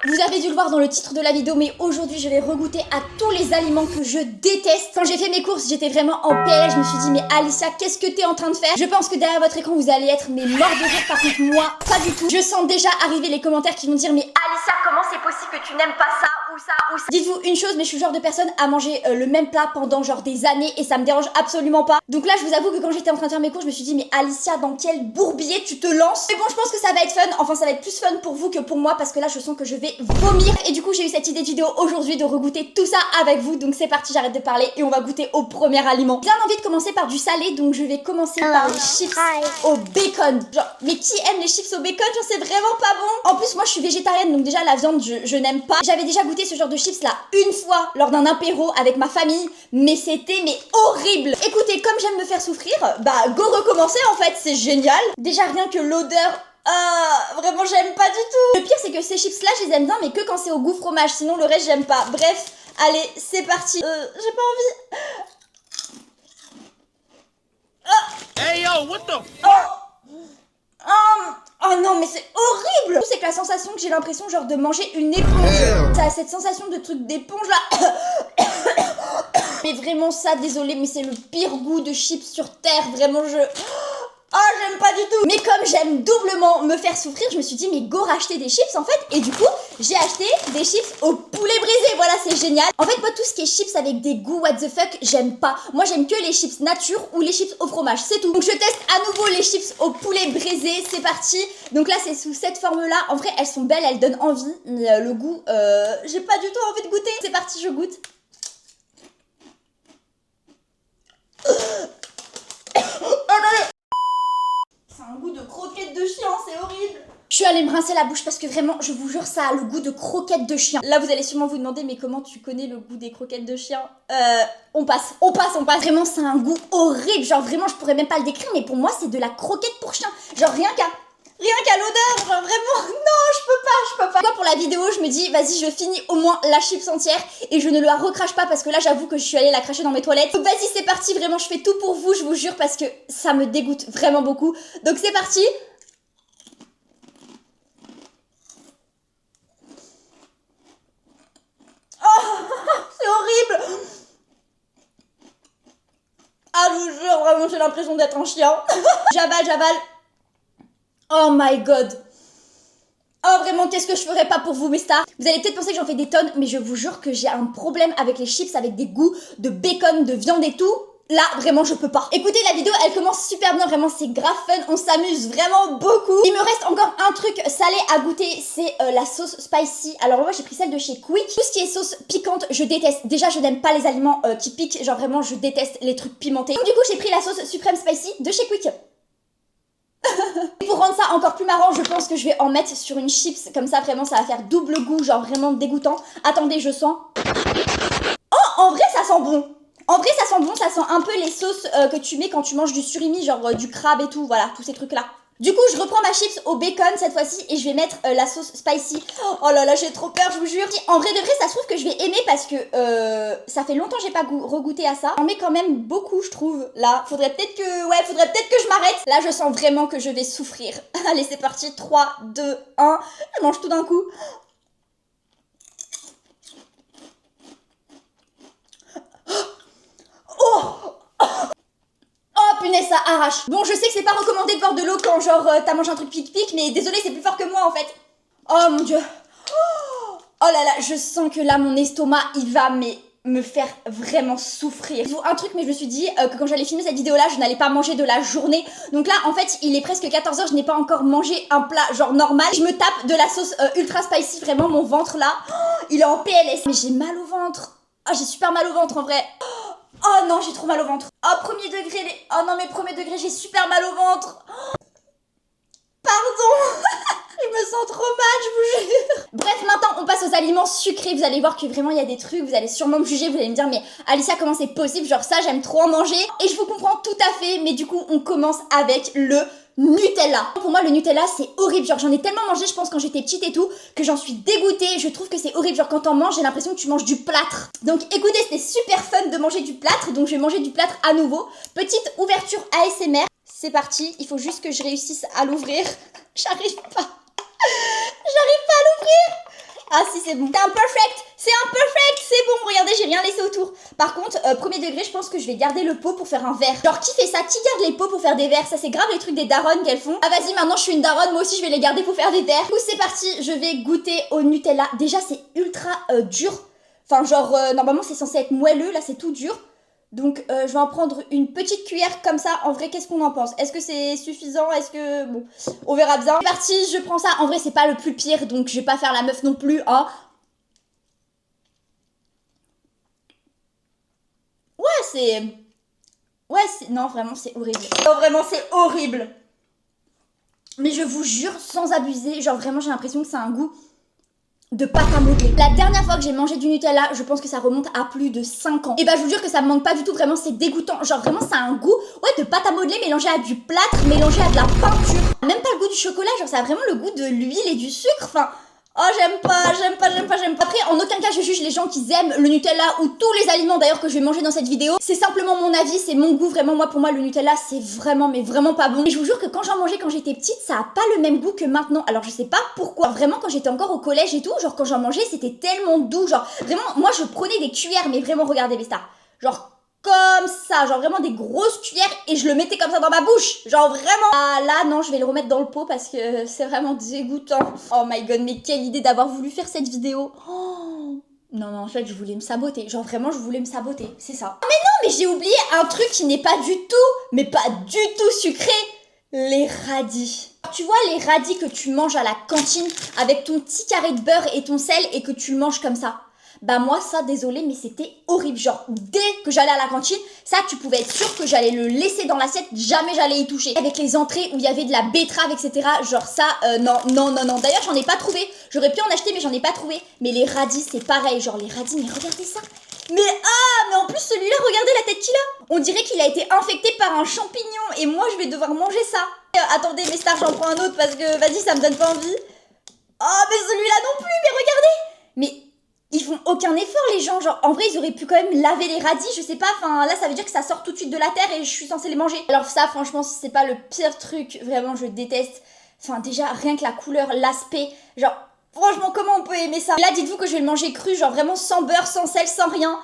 Vous avez dû le voir dans le titre de la vidéo, mais aujourd'hui je vais regoûter à tous les aliments que je déteste. Quand j'ai fait mes courses, j'étais vraiment en PLS, je me suis dit mais Alicia, qu'est-ce que t'es en train de faire? Je pense que derrière votre écran vous allez être mais mort de rire, par contre moi, pas du tout. Je sens déjà arriver les commentaires qui vont dire mais Alicia, comment c'est possible que tu n'aimes pas ça ou ça ou ça? Dites-vous une chose, mais je suis le genre de personne à manger le même plat pendant genre des années et ça me dérange absolument pas. Donc là je vous avoue que quand j'étais en train de faire mes courses, je me suis dit mais Alicia, dans quel bourbier tu te lances? Mais bon, je pense que ça va être fun, enfin ça va être plus fun pour vous que pour moi parce que là je sens que je vais vomir. Et du coup j'ai eu cette idée de vidéo aujourd'hui de regoûter tout ça avec vous. Donc c'est parti, j'arrête de parler et on va goûter au premier aliment. J'ai bien envie de commencer par du salé, donc je vais commencer par les chips au bacon. Genre, mais qui aime les chips au bacon? Genre c'est vraiment pas bon. En plus moi je suis végétarienne, donc déjà la viande je n'aime pas. J'avais déjà goûté ce genre de chips là une fois lors d'un apéro avec ma famille, mais c'était horrible. Écoutez, comme j'aime me faire souffrir, bah go recommencer en fait, c'est génial. Déjà rien que l'odeur, vraiment j'aime pas du tout. Le pire c'est que ces chips là je les aime bien mais que quand c'est au goût fromage, sinon le reste j'aime pas. Bref, allez c'est parti. J'ai pas envie. Hey yo, what the Oh non mais c'est horrible. C'est que la sensation que j'ai l'impression genre de manger une éponge. Ça a cette sensation de truc d'éponge là. Mais vraiment ça, désolé mais c'est le pire goût de chips sur terre. Vraiment j'aime pas du tout. Mais comme j'aime doublement me faire souffrir, je me suis dit mais go racheter des chips en fait. Et du coup j'ai acheté des chips au poulet brisé. Voilà, c'est génial. En fait moi tout ce qui est chips avec des goûts what the fuck, j'aime pas. Moi j'aime que les chips nature ou les chips au fromage, c'est tout. Donc je teste à nouveau les chips au poulet brisé. C'est parti. Donc là c'est sous cette forme là. En vrai elles sont belles, elles donnent envie. Mais le goût, j'ai pas du tout envie de goûter. C'est parti, je goûte. Un goût de croquette de chien, c'est horrible. Je suis allée me rincer la bouche parce que vraiment, je vous jure, ça a le goût de croquette de chien. Là, vous allez sûrement vous demander, mais comment tu connais le goût des croquettes de chien? On passe. Vraiment, c'est un goût horrible. Genre, vraiment, je pourrais même pas le décrire, mais pour moi, c'est de la croquette pour chien. Genre, rien qu'à l'odeur, genre vraiment, non, je peux pas. Moi, pour la vidéo, je me dis, vas-y, je finis au moins la chips entière et je ne la recrache pas parce que là, j'avoue que je suis allée la cracher dans mes toilettes. Donc, vas-y, c'est parti, vraiment, je fais tout pour vous, je vous jure, parce que ça me dégoûte vraiment beaucoup. Donc, c'est parti. Oh, c'est horrible. Ah, je vous jure, vraiment, j'ai l'impression d'être un chien. J'avale. Oh my god. Oh vraiment, qu'est-ce que je ferais pas pour vous mes stars. Vous allez peut-être penser que j'en fais des tonnes, mais je vous jure que j'ai un problème avec les chips, avec des goûts de bacon, de viande et tout. Là, vraiment, je peux pas. Écoutez, la vidéo, elle commence super bien, vraiment, c'est grave fun, on s'amuse vraiment beaucoup. Il me reste encore un truc salé à goûter, c'est la sauce spicy. Alors moi, j'ai pris celle de chez Quick. Tout ce qui est sauce piquante, je déteste. Déjà, je n'aime pas les aliments qui piquent, genre vraiment, je déteste les trucs pimentés. Donc du coup, j'ai pris la sauce suprême spicy de chez Quick. Et pour rendre ça encore plus marrant, je pense que je vais en mettre sur une chips, comme ça vraiment ça va faire double goût, genre vraiment dégoûtant. Attendez, je sens. Oh, en vrai ça sent bon. En vrai ça sent bon, ça sent un peu les sauces que tu mets quand tu manges du surimi, genre du crabe et tout, voilà, tous ces trucs là. Du coup, je reprends ma chips au bacon cette fois-ci et je vais mettre la sauce spicy. Oh là là, j'ai trop peur, je vous jure. En vrai de vrai, ça se trouve que je vais aimer parce que ça fait longtemps que j'ai pas regoûté à ça. J'en mets quand même beaucoup, je trouve. Là, faudrait peut-être que je m'arrête. Là, je sens vraiment que je vais souffrir. Allez, c'est parti. 3, 2, 1. Je mange tout d'un coup. Oh! Oh punaise, ça arrache. Bon, je sais que c'est pas recommandé de boire de l'eau quand genre t'as mangé un truc pique-pique, mais désolé, c'est plus fort que moi en fait. Oh mon dieu. Oh là là, je sens que là mon estomac il va me faire vraiment souffrir. Un truc, mais je me suis dit que quand j'allais filmer cette vidéo là, je n'allais pas manger de la journée. Donc là en fait il est presque 14 h, je n'ai pas encore mangé un plat genre normal. Je me tape de la sauce ultra spicy, vraiment mon ventre là, il est en PLS. Mais j'ai mal au ventre. Oh, j'ai super mal au ventre en vrai. Oh non, j'ai trop mal au ventre. Oh, premier degré, oh non, mais premier degré, j'ai super mal au ventre. Pardon. Je me sens trop mal, je vous jure. Bref, maintenant, on passe aux aliments sucrés. Vous allez voir que vraiment, il y a des trucs, vous allez sûrement me juger, vous allez me dire, mais Alicia, comment c'est possible? Genre ça, j'aime trop en manger. Et je vous comprends tout à fait, mais du coup, on commence avec le Nutella. Pour moi, le Nutella, c'est horrible. Genre, j'en ai tellement mangé, je pense, quand j'étais petite et tout, que j'en suis dégoûtée. Je trouve que c'est horrible. Genre, quand t'en manges, j'ai l'impression que tu manges du plâtre. Donc, écoutez, c'était super fun de manger du plâtre. Donc, je vais manger du plâtre à nouveau. Petite ouverture ASMR. C'est parti. Il faut juste que je réussisse à l'ouvrir. J'arrive pas. J'arrive pas à l'ouvrir. Ah si, c'est bon. C'est un perfect, c'est bon. Regardez, j'ai rien laissé autour. Par contre, premier degré, je pense que je vais garder le pot pour faire un verre. Genre, qui fait ça? Qui garde les pots pour faire des verres? Ça, c'est grave les trucs des daronnes qu'elles font. Ah vas-y, maintenant je suis une daronne, moi aussi je vais les garder pour faire des verres. Du coup, c'est parti, je vais goûter au Nutella. Déjà, c'est ultra dur. Enfin, genre, normalement, c'est censé être moelleux. Là, c'est tout dur. Donc, je vais en prendre une petite cuillère comme ça. En vrai, qu'est-ce qu'on en pense? Est-ce que c'est suffisant? Est-ce que... Bon, on verra bien. C'est parti, je prends ça. En vrai, c'est pas le plus pire, donc je vais pas faire la meuf non plus, hein. Ouais, c'est... Non, vraiment, c'est horrible. Non, vraiment, c'est horrible. Mais je vous jure, sans abuser, genre vraiment, j'ai l'impression que c'est un goût de pâte à modeler. La dernière fois que j'ai mangé du Nutella, je pense que ça remonte à plus de 5 ans. Et bah je vous jure que ça me manque pas du tout, vraiment c'est dégoûtant. Genre vraiment ça a un goût, ouais, de pâte à modeler mélangé à du plâtre, mélangé à de la peinture. Même pas le goût du chocolat, genre ça a vraiment le goût de l'huile et du sucre, enfin... Oh j'aime pas. Après en aucun cas je juge les gens qui aiment le Nutella ou tous les aliments d'ailleurs que je vais manger dans cette vidéo. C'est simplement mon avis, c'est mon goût, vraiment moi pour moi le Nutella c'est vraiment mais vraiment pas bon. Et je vous jure que quand j'en mangeais quand j'étais petite ça a pas le même goût que maintenant. Alors je sais pas pourquoi. Vraiment quand j'étais encore au collège et tout, genre quand j'en mangeais c'était tellement doux. Genre vraiment moi je prenais des cuillères mais vraiment regardez les stars. Genre comme ça, genre vraiment des grosses cuillères et je le mettais comme ça dans ma bouche, genre vraiment. Ah là non, je vais le remettre dans le pot parce que c'est vraiment dégoûtant. Oh my god, mais quelle idée d'avoir voulu faire cette vidéo. Oh. Non, en fait je voulais me saboter, genre vraiment je voulais me saboter, c'est ça. Mais non, mais j'ai oublié un truc qui n'est pas du tout, mais pas du tout sucré, les radis. Tu vois les radis que tu manges à la cantine avec ton petit carré de beurre et ton sel et que tu le manges comme ça. Bah moi ça désolé mais c'était horrible, genre dès que j'allais à la cantine, ça tu pouvais être sûr que j'allais le laisser dans l'assiette, jamais j'allais y toucher. Avec les entrées où il y avait de la betterave etc, genre ça non, d'ailleurs j'en ai pas trouvé, j'aurais pu en acheter mais j'en ai pas trouvé. Mais les radis c'est pareil, genre les radis mais regardez ça. Mais en plus celui-là regardez la tête qu'il a. On dirait qu'il a été infecté par un champignon et moi je vais devoir manger ça. Attendez mes stars j'en prends un autre parce que vas-y ça me donne pas envie. Oh mais celui-là non plus mais regardez. Mais... ils font aucun effort les gens, genre en vrai ils auraient pu quand même laver les radis, je sais pas, enfin là ça veut dire que ça sort tout de suite de la terre et je suis censée les manger. Alors ça franchement si c'est pas le pire truc, vraiment je déteste, enfin déjà rien que la couleur, l'aspect, genre franchement comment on peut aimer ça. Là dites-vous que je vais le manger cru, genre vraiment sans beurre, sans sel, sans rien.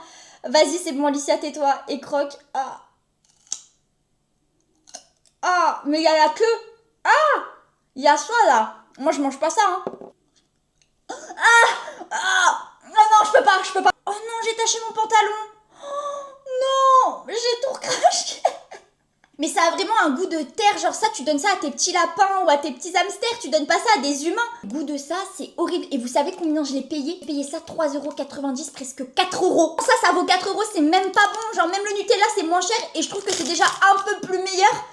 Vas-y c'est bon Alicia tais-toi et croque. Mais il y a la queue. Il y a ça là. Moi je mange pas ça hein. Non, je peux pas. Oh non, j'ai taché mon pantalon. Oh non, j'ai tout recraché. Mais ça a vraiment un goût de terre, genre ça, tu donnes ça à tes petits lapins ou à tes petits hamsters, tu donnes pas ça à des humains. Le goût de ça, c'est horrible. Et vous savez combien je l'ai payé? J'ai payé ça 3,90 €, presque 4 €. Ça vaut 4 €, c'est même pas bon. Genre même le Nutella, c'est moins cher et je trouve que c'est déjà un peu plus meilleur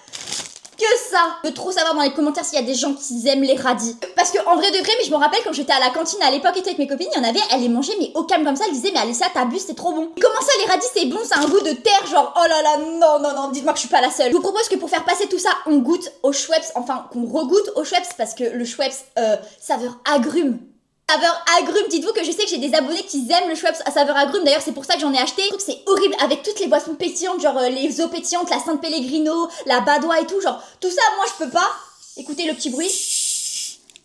que ça. Je veux trop savoir dans les commentaires s'il y a des gens qui aiment les radis. Parce que en vrai de vrai, mais je me rappelle quand j'étais à la cantine à l'époque et avec mes copines, il y en avait, elles les mangeaient mais au calme comme ça, elles disaient mais Alicia t'abuses, c'est trop bon. Comment ça les radis c'est bon, ça a un goût de terre, genre oh là là, non, dites-moi que je suis pas la seule. Je vous propose que pour faire passer tout ça, on goûte au Schweppes, enfin qu'on regoute au Schweppes parce que le Schweppes saveur agrume. Saveur agrume, dites-vous que je sais que j'ai des abonnés qui aiment le Schweppes à saveur agrume, d'ailleurs c'est pour ça que j'en ai acheté. Je trouve que c'est horrible avec toutes les boissons pétillantes, genre les eaux pétillantes, la Sainte Pellegrino, la Badois et tout, genre tout ça moi je peux pas. Écoutez le petit bruit.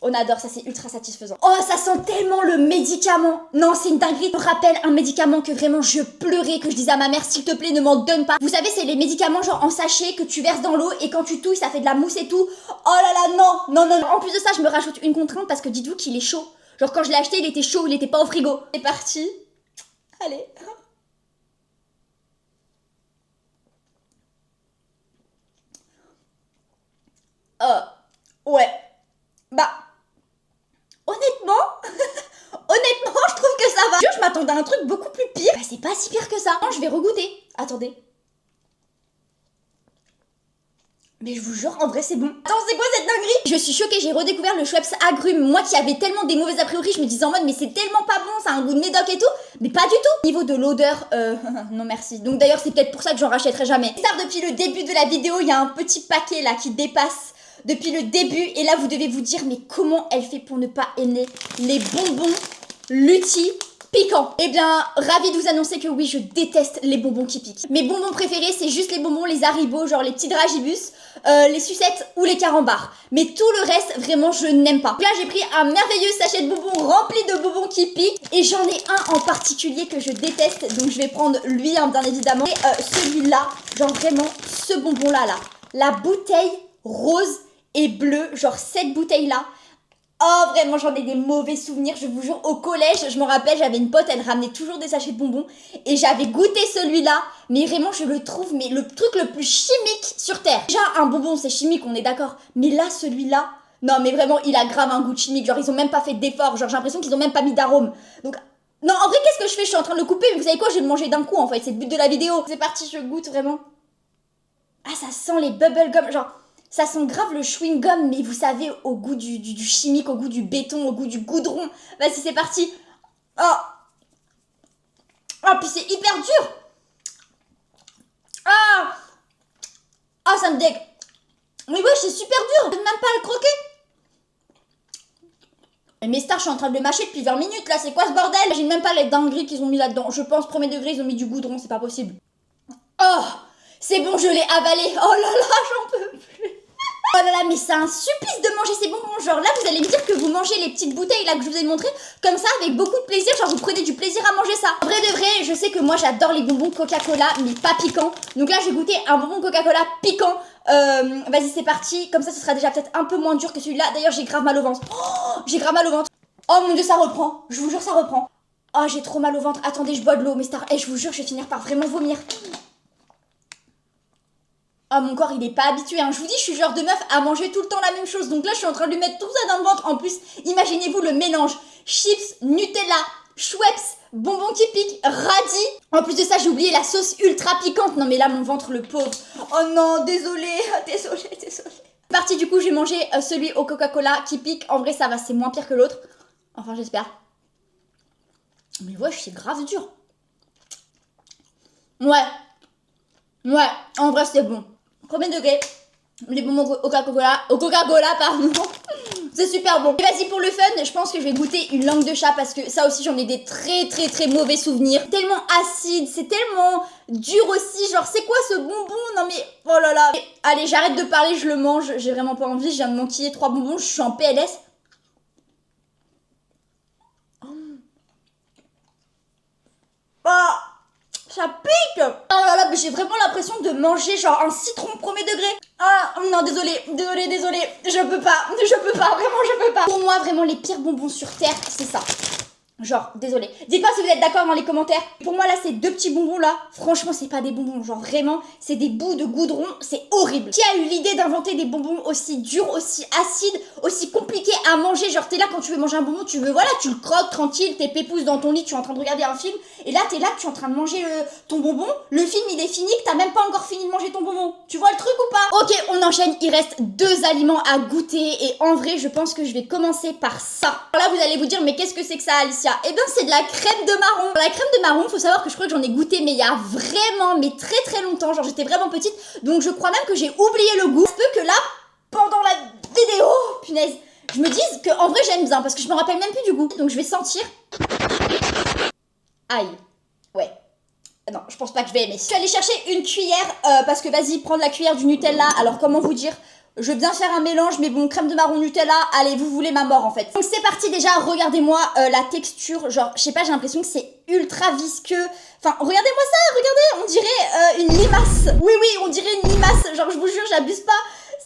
On adore, ça c'est ultra satisfaisant. Oh ça sent tellement le médicament. Non c'est une dinguerie, je me rappelle un médicament que vraiment je pleurais, que je disais à ma mère s'il te plaît ne m'en donne pas. Vous savez c'est les médicaments genre en sachet que tu verses dans l'eau et quand tu touilles ça fait de la mousse et tout. Oh là là non. En plus de ça je me rajoute une contrainte parce que dites-vous qu'il est chaud. Genre quand je l'ai acheté, il était chaud, il était pas au frigo. C'est parti. Allez. Ouais. Bah. Honnêtement, je trouve que ça va. Je m'attendais à un truc beaucoup plus pire. Bah c'est pas si pire que ça. Non, je vais regoûter. Attendez. Mais je vous jure, en vrai, c'est bon. Attends, c'est quoi cette dinguerie? Je suis choquée, j'ai redécouvert le Schweppes agrumes. Moi qui avais tellement des mauvaises a priori, je me disais en mode, mais c'est tellement pas bon, ça a un goût de médoc et tout. Mais pas du tout. Niveau de l'odeur, non merci. Donc d'ailleurs, c'est peut-être pour ça que j'en rachèterai jamais. Star, depuis le début de la vidéo, il y a un petit paquet là qui dépasse depuis le début. Et là, vous devez vous dire, mais comment elle fait pour ne pas aimer les bonbons Lutti piquant. Eh bien, ravi de vous annoncer que oui, je déteste les bonbons qui piquent. Mes bonbons préférés, c'est juste les bonbons, les Haribo, genre les petits Dragibus, les sucettes ou les carambars. Mais tout le reste, vraiment, je n'aime pas. Donc là, j'ai pris un merveilleux sachet de bonbons rempli de bonbons qui piquent. Et j'en ai un en particulier que je déteste. Donc je vais prendre lui, hein, bien évidemment. Et celui-là, genre vraiment, ce bonbon-là, là. La bouteille rose et bleue, genre cette bouteille-là. Oh vraiment j'en ai des mauvais souvenirs, je vous jure. Au collège, je me rappelle, j'avais une pote, elle ramenait toujours des sachets de bonbons et j'avais goûté celui-là, mais vraiment je le trouve mais le truc le plus chimique sur terre. Déjà un bonbon c'est chimique, on est d'accord, mais là celui-là, non mais vraiment il a grave un goût de chimique, genre ils ont même pas fait d'effort, genre j'ai l'impression qu'ils ont même pas mis d'arôme. Donc non en vrai qu'est-ce que je fais, je suis en train de le couper, mais vous savez quoi, je vais le manger d'un coup en fait, c'est le but de la vidéo. C'est parti, je goûte vraiment. Ah ça sent les bubblegum, genre... Ça sent grave le chewing gum, mais vous savez, au goût du chimique, au goût du béton, au goût du goudron. Vas-y, c'est parti. Oh. Oh, puis c'est hyper dur. Ah. Ah, ça me dégue. Mais ouais, c'est super dur. Je peux même pas le croquer. Mais Star, je suis en train de le mâcher depuis 20 minutes, là. C'est quoi ce bordel? J'imagine même pas les dingueries qu'ils ont mis là-dedans. Je pense, premier degré, ils ont mis du goudron, c'est pas possible. Oh. C'est bon, je l'ai avalé. Oh là là, j'en peux plus. Oh là là, mais c'est un supplice de manger ces bonbons. Genre là, vous allez me dire que vous mangez les petites bouteilles là que je vous ai montré comme ça avec beaucoup de plaisir. Genre vous prenez du plaisir à manger ça. En vrai de vrai, je sais que moi j'adore les bonbons Coca-Cola, mais pas piquants. Donc là, j'ai goûté un bonbon Coca-Cola piquant. Vas-y, c'est parti. Comme ça, ce sera déjà peut-être un peu moins dur que celui-là. D'ailleurs, j'ai grave mal au ventre. Oh, j'ai grave mal au ventre. Oh mon dieu, ça reprend. Je vous jure, ça reprend. Oh, j'ai trop mal au ventre. Attendez, je bois de l'eau. Mais Star, je vous jure, je vais finir par vraiment vomir. Oh mon corps il est pas habitué hein. Je vous dis je suis genre de meuf à manger tout le temps la même chose. Donc là je suis en train de lui mettre tout ça dans le ventre. En plus imaginez-vous le mélange chips, Nutella, Schweppes, bonbons qui piquent, radis. En plus de ça j'ai oublié la sauce ultra piquante. Non mais là mon ventre le pauvre. Oh non désolé. Parti du coup je vais manger celui au Coca-Cola qui pique. En vrai ça va, c'est moins pire que l'autre. Enfin j'espère. Mais ouais c'est grave dur. Ouais en vrai c'est bon. Premier degré, les bonbons au Coca-Cola, pardon. C'est super bon. Et vas-y pour le fun, je pense que je vais goûter une langue de chat parce que ça aussi j'en ai des très mauvais souvenirs. Tellement acide, c'est tellement dur aussi. Genre c'est quoi ce bonbon? Non mais oh là là. Allez j'arrête de parler, je le mange. J'ai vraiment pas envie, je viens de m'enquiller 3 bonbons, je suis en PLS. Ah. Ça pique! Oh là là, mais j'ai vraiment l'impression de manger genre un citron premier degré. Ah non, désolé, je peux pas, vraiment je peux pas. Pour moi, vraiment les pires bonbons sur terre, c'est ça. Genre, désolé. Dites-moi si vous êtes d'accord dans les commentaires. Pour moi, là, ces deux petits bonbons là, franchement, c'est pas des bonbons. Genre, vraiment, c'est des bouts de goudron. C'est horrible. Qui a eu l'idée d'inventer des bonbons aussi durs, aussi acides, aussi compliqués à manger? Genre, t'es là quand tu veux manger un bonbon, tu veux, voilà, tu le croques tranquille, t'es pépouze dans ton lit, tu es en train de regarder un film. Et là, t'es là, tu es en train de manger ton bonbon. Le film, il est fini, que t'as même pas encore fini de manger ton bonbon. Tu vois le truc ou pas? Ok, on enchaîne. Il reste 2 aliments à goûter. Et en vrai, je pense que je vais commencer par ça. Alors là, vous allez vous dire, mais qu'est-ce que c'est que ça, Alicia? Eh bien c'est de la crème de marron. La crème de marron, faut savoir que je crois que j'en ai goûté mais il y a vraiment mais très longtemps, genre j'étais vraiment petite, donc je crois même que j'ai oublié le goût. Ça se peut que là, pendant la vidéo, punaise, je me dise que en vrai j'aime bien parce que je me rappelle même plus du goût. Donc je vais sentir. Aïe. Ouais. Non, je pense pas que je vais aimer. Je suis allée chercher une cuillère parce que vas-y, prendre la cuillère du Nutella. Alors comment vous dire? Je veux bien faire un mélange, mais bon, crème de marron Nutella, allez, vous voulez ma mort en fait. Donc c'est parti déjà, regardez-moi la texture, genre, je sais pas, j'ai l'impression que c'est ultra visqueux. Enfin, regardez-moi ça, regardez, on dirait une limace. Oui, on dirait une limace, genre je vous jure, j'abuse pas,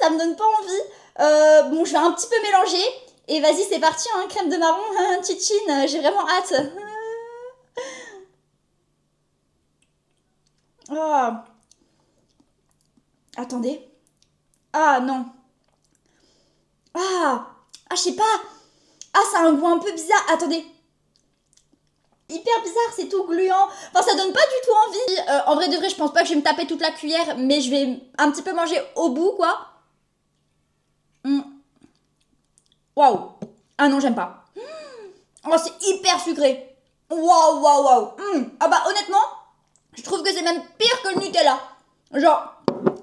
ça me donne pas envie. Bon, je vais un petit peu mélanger, et vas-y, c'est parti, hein, crème de marron, hein, tchitchine, j'ai vraiment hâte. Oh. Attendez. Ah non. Ah, je sais pas. Ah, ça a un goût un peu bizarre. Attendez. Hyper bizarre, c'est tout gluant. Enfin, ça donne pas du tout envie. En vrai de vrai, je pense pas que je vais me taper toute la cuillère, mais je vais un petit peu manger au bout, quoi. Waouh. Ah non, j'aime pas. Oh, c'est hyper sucré. Waouh. Ah bah honnêtement, je trouve que c'est même pire que le Nutella. Genre...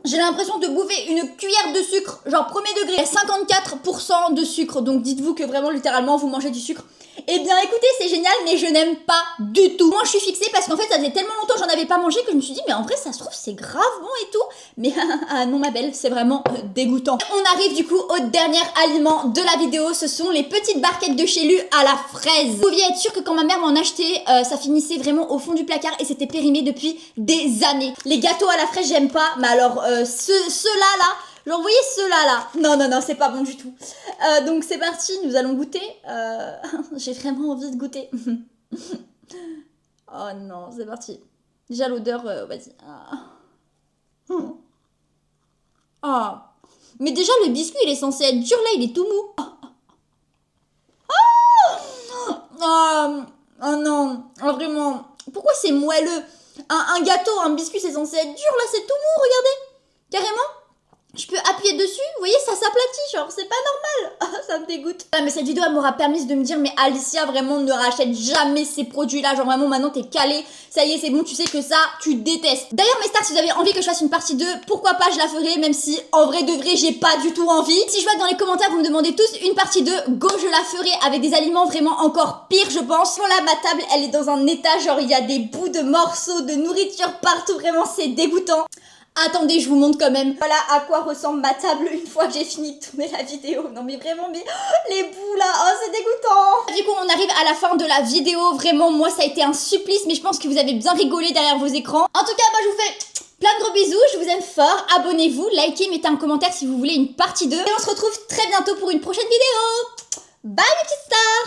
J'ai l'impression de bouffer une cuillère de sucre, genre premier degré. Il y a 54% de sucre, donc dites-vous que vraiment littéralement vous mangez du sucre. Eh bien écoutez, c'est génial, mais je n'aime pas du tout. Moi je suis fixée parce qu'en fait ça faisait tellement longtemps que j'en avais pas mangé que je me suis dit mais en vrai ça se trouve c'est grave bon et tout. Mais ah non ma belle, c'est vraiment dégoûtant. On arrive du coup au dernier aliment de la vidéo, ce sont les petites barquettes de chez Lu à la fraise. Vous pouviez être sûr que quand ma mère m'en achetait, ça finissait vraiment au fond du placard et c'était périmé depuis des années. Les gâteaux à la fraise j'aime pas, mais alors ceux-là là, genre vous voyez ceux-là là, non c'est pas bon du tout. Donc c'est parti, nous allons goûter. J'ai vraiment envie de goûter. Oh non, c'est parti. Déjà l'odeur, vas-y. Ah. Mais déjà le biscuit il est censé être dur là, il est tout mou. Oh non, oh, vraiment. Pourquoi c'est moelleux? Un gâteau, un biscuit c'est censé être dur, là c'est tout mou, regardez. Carrément. Je peux appuyer dessus, vous voyez, ça s'aplatit, genre, c'est pas normal. Ça me dégoûte. Ah, mais cette vidéo, elle m'aura permis de me dire, mais Alicia, vraiment, ne rachète jamais ces produits-là. Genre, vraiment, maintenant, t'es calée. Ça y est, c'est bon, tu sais que ça, tu détestes. D'ailleurs, mes stars, si vous avez envie que je fasse une partie 2, pourquoi pas, je la ferai, même si, en vrai de vrai, j'ai pas du tout envie. Si je vois que dans les commentaires, vous me demandez tous une partie 2, go, je la ferai avec des aliments vraiment encore pires, je pense. Là, ma table, elle est dans un état, genre, il y a des bouts de morceaux de nourriture partout. Vraiment, c'est dégoûtant. Attendez, je vous montre quand même. Voilà à quoi ressemble ma table une fois que j'ai fini de tourner la vidéo. Non mais vraiment, mais les bouts là, oh c'est dégoûtant. Du coup, on arrive à la fin de la vidéo. Vraiment, moi ça a été un supplice, mais je pense que vous avez bien rigolé derrière vos écrans. En tout cas, moi je vous fais plein de gros bisous, je vous aime fort. Abonnez-vous, likez, mettez un commentaire si vous voulez une partie 2. Et on se retrouve très bientôt pour une prochaine vidéo. Bye mes petites stars.